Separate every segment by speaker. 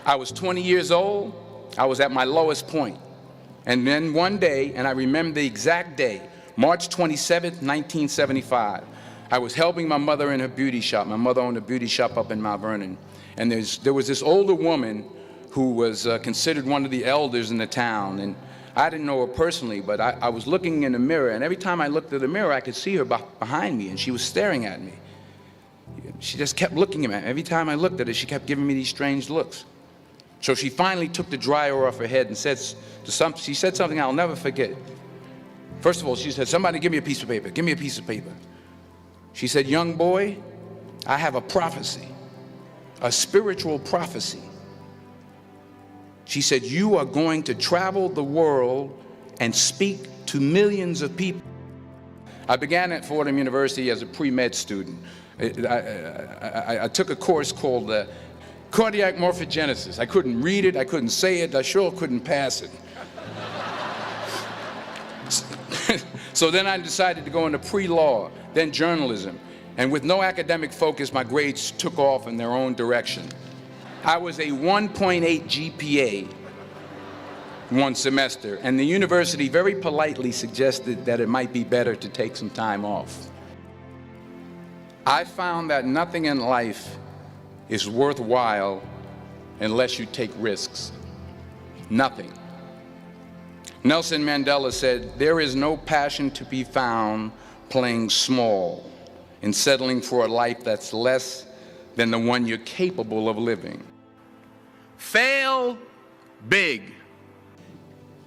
Speaker 1: I was 20 years old. I was at my lowest point. And then one day, and I remember the exact day, March 27th, 1975, I was helping my mother in her beauty shop. My mother owned a beauty shop up in Mount Vernon. And there was this older woman who was considered one of the elders in the town. And I didn't know her personally, but I was looking in the mirror, and every time I looked at the mirror, I could see her behind me, and she was staring at me. She just kept looking at me. Every time I looked at her, she kept giving me these strange looks. So she finally took the dryer off her head and she said something I'll never forget. First of all, she said, "Somebody give me a piece of paper. Give me a piece of paper." She said, "Young boy, I have a prophecy, a spiritual prophecy." She said, "You are going to travel the world and speak to millions of people." I began at Fordham University as a pre-med student. I took a course called cardiac morphogenesis. I couldn't read it, I couldn't say it, I sure couldn't pass it. So then I decided to go into pre-law, then journalism. And with no academic focus, my grades took off in their own direction. I was a 1.8 GPA one semester, and the university very politely suggested that it might be better to take some time off. I found that nothing in life is worthwhile unless you take risks. Nothing. Nelson Mandela said, "There is no passion to be found playing small and settling for a life that's less than the one you're capable of living." Fail big.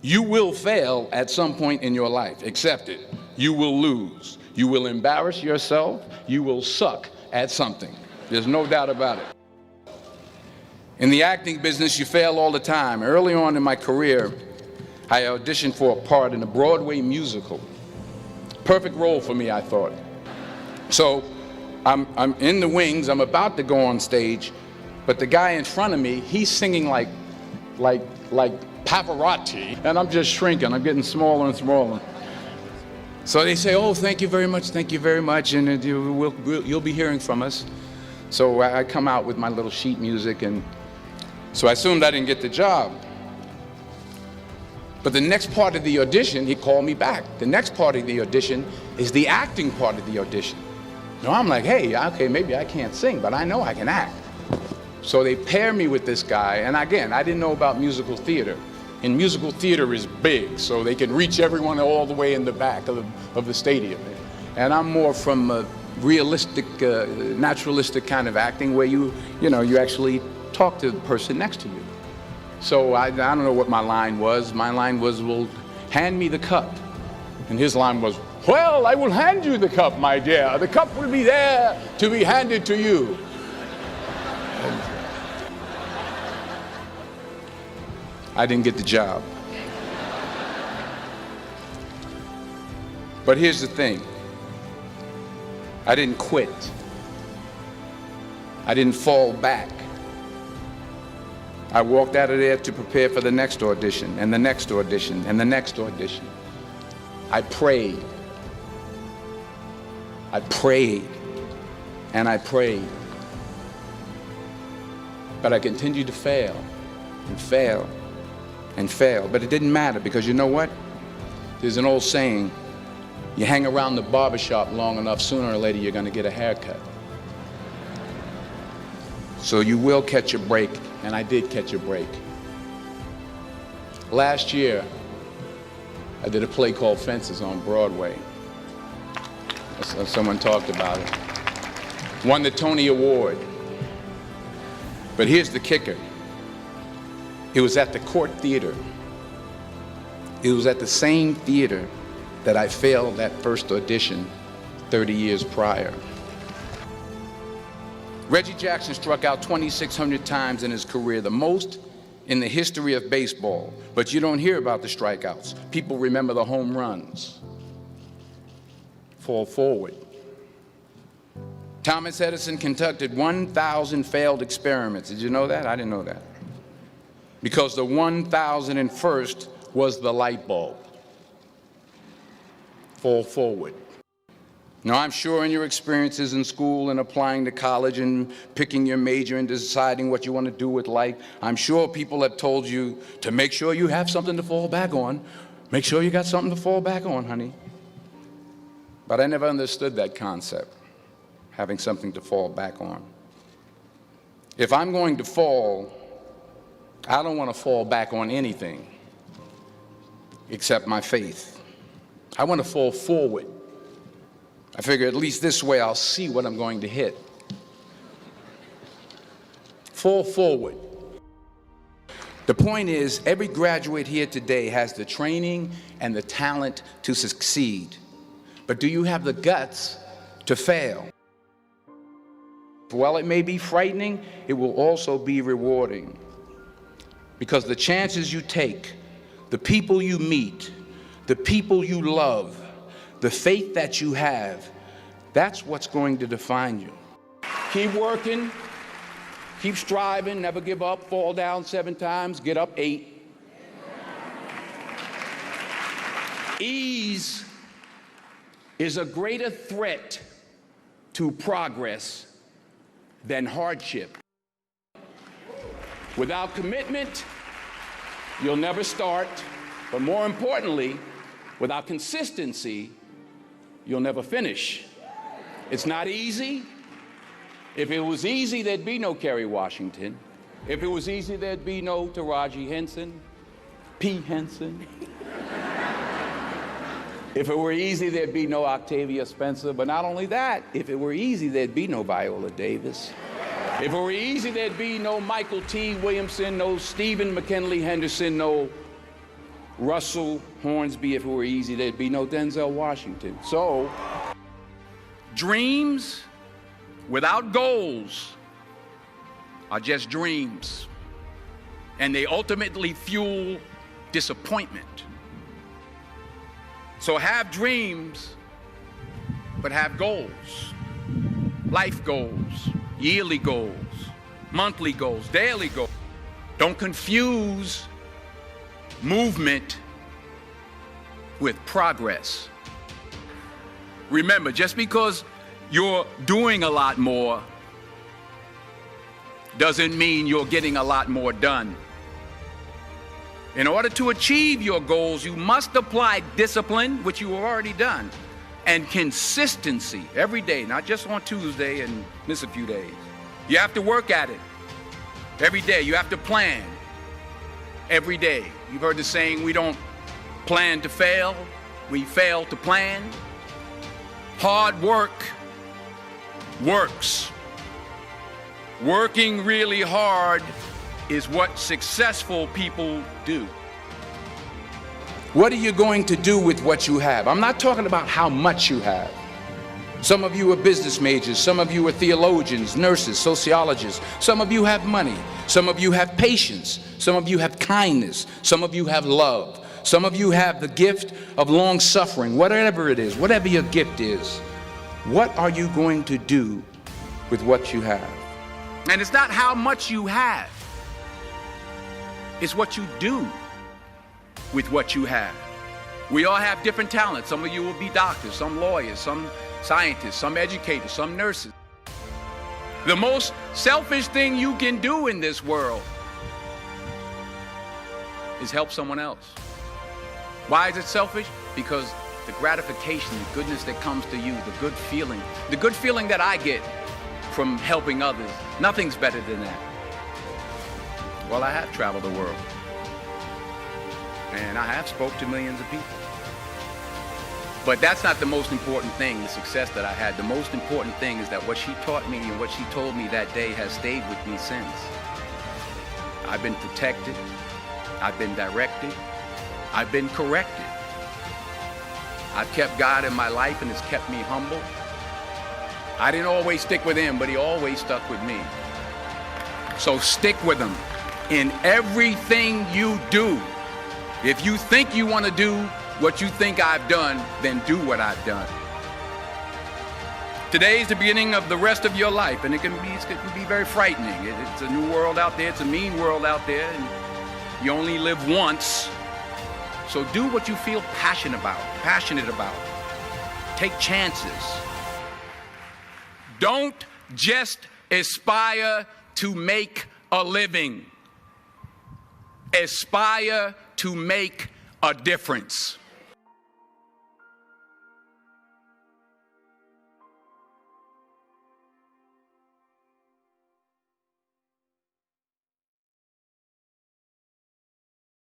Speaker 1: You will fail at some point in your life. Accept it. You will lose. You will embarrass yourself. You will suck at something. There's no doubt about it. In the acting business, you fail all the time. Early on in my career, I auditioned for a part in a Broadway musical. Perfect role for me, I thought. So I'm in the wings, I'm about to go on stage, but the guy in front of me, he's singing like Pavarotti, and I'm just shrinking, I'm getting smaller and smaller. So they say, "Oh, thank you very much, and you'll be hearing from us." So I come out with my little sheet music, and so I assumed I didn't get the job. But the next part of the audition, he called me back. The next part of the audition is the acting part of the audition. Now I'm like, hey, okay, maybe I can't sing, but I know I can act. So they pair me with this guy, and again, I didn't know about musical theater. And musical theater is big, so they can reach everyone all the way in the back of the stadium. And I'm more from a realistic, naturalistic kind of acting where you actually talk to the person next to you. So I don't know what my line was. My line was, "Well, hand me the cup." And his line was, "Well, I will hand you the cup, my dear. The cup will be there to be handed to you." I didn't get the job. But here's the thing. I didn't quit. I didn't fall back. I walked out of there to prepare for the next audition, and the next audition, and the next audition. I prayed. I prayed, and I prayed. But I continued to fail, and fail, and fail. But it didn't matter, because you know what? There's an old saying, you hang around the barbershop long enough, sooner or later you're going to get a haircut. So you will catch a break, and I did catch a break. Last year, I did a play called Fences on Broadway. Someone talked about it. Won the Tony Award. But here's the kicker. It was at the Court Theater. It was at the same theater that I failed that first audition 30 years prior. Reggie Jackson struck out 2,600 times in his career, the most in the history of baseball. But you don't hear about the strikeouts. People remember the home runs. Fall forward. Thomas Edison conducted 1,000 failed experiments. Did you know that? I didn't know that. Because the 1,001st was the light bulb. Fall forward. Now, I'm sure in your experiences in school and applying to college and picking your major and deciding what you want to do with life, I'm sure people have told you to make sure you have something to fall back on. Make sure you got something to fall back on, honey. But I never understood that concept, having something to fall back on. If I'm going to fall, I don't want to fall back on anything except my faith. I want to fall forward. I figure at least this way I'll see what I'm going to hit. Fall forward. The point is, every graduate here today has the training and the talent to succeed. But do you have the guts to fail? While it may be frightening, it will also be rewarding. Because the chances you take, the people you meet, the people you love, the faith that you have, that's what's going to define you. Keep working, keep striving, never give up, fall down 7 times, get up 8. Ease is a greater threat to progress than hardship. Without commitment, you'll never start, but more importantly, without consistency, you'll never finish. It's not easy. If it was easy, there'd be no Kerry Washington. If it was easy, there'd be no Taraji Henson, P. Henson. If it were easy, there'd be no Octavia Spencer. But not only that, if it were easy, there'd be no Viola Davis. If it were easy, there'd be no Michael T. Williamson, no Stephen McKinley Henderson, no Russell Hornsby. If it were easy, there'd be no Denzel Washington. So, dreams without goals are just dreams, and they ultimately fuel disappointment. So have dreams, but have goals. Life goals, yearly goals, monthly goals, daily goals. Don't confuse movement with progress. Remember, just because you're doing a lot more doesn't mean you're getting a lot more done. In order to achieve your goals, you must apply discipline, which you have already done, and consistency every day, not just on Tuesday and miss a few days. You have to work at it every day. You have to plan every day. You've heard the saying, we don't plan to fail, we fail to plan. Hard work works. Working really hard is what successful people do. What are you going to do with what you have? I'm not talking about how much you have. Some of you are business majors, some of you are theologians, nurses, sociologists, some of you have money, some of you have patience, some of you have kindness, some of you have love, some of you have the gift of long suffering, whatever it is, whatever your gift is. What are you going to do with what you have? And it's not how much you have. It's what you do with what you have. We all have different talents. Some of you will be doctors, some lawyers, some scientists, some educators, some nurses. The most selfish thing you can do in this world is help someone else. Why is it selfish? Because the gratification, the goodness that comes to you, the good feeling that I get from helping others, nothing's better than that. Well, I have traveled the world, and I have spoke to millions of people. But that's not the most important thing, the success that I had. The most important thing is that what she taught me and what she told me that day has stayed with me since. I've been protected, I've been directed, I've been corrected. I've kept God in my life, and it's kept me humble. I didn't always stick with him, but he always stuck with me. So stick with him in everything you do. If you think you want to do what you think I've done, then do what I've done. Today is the beginning of the rest of your life, and it can be very frightening. It's a new world out there. It's a mean world out there, and you only live once. So do what you feel passionate about. Take chances. Don't just aspire to make a living. Aspire to make a difference.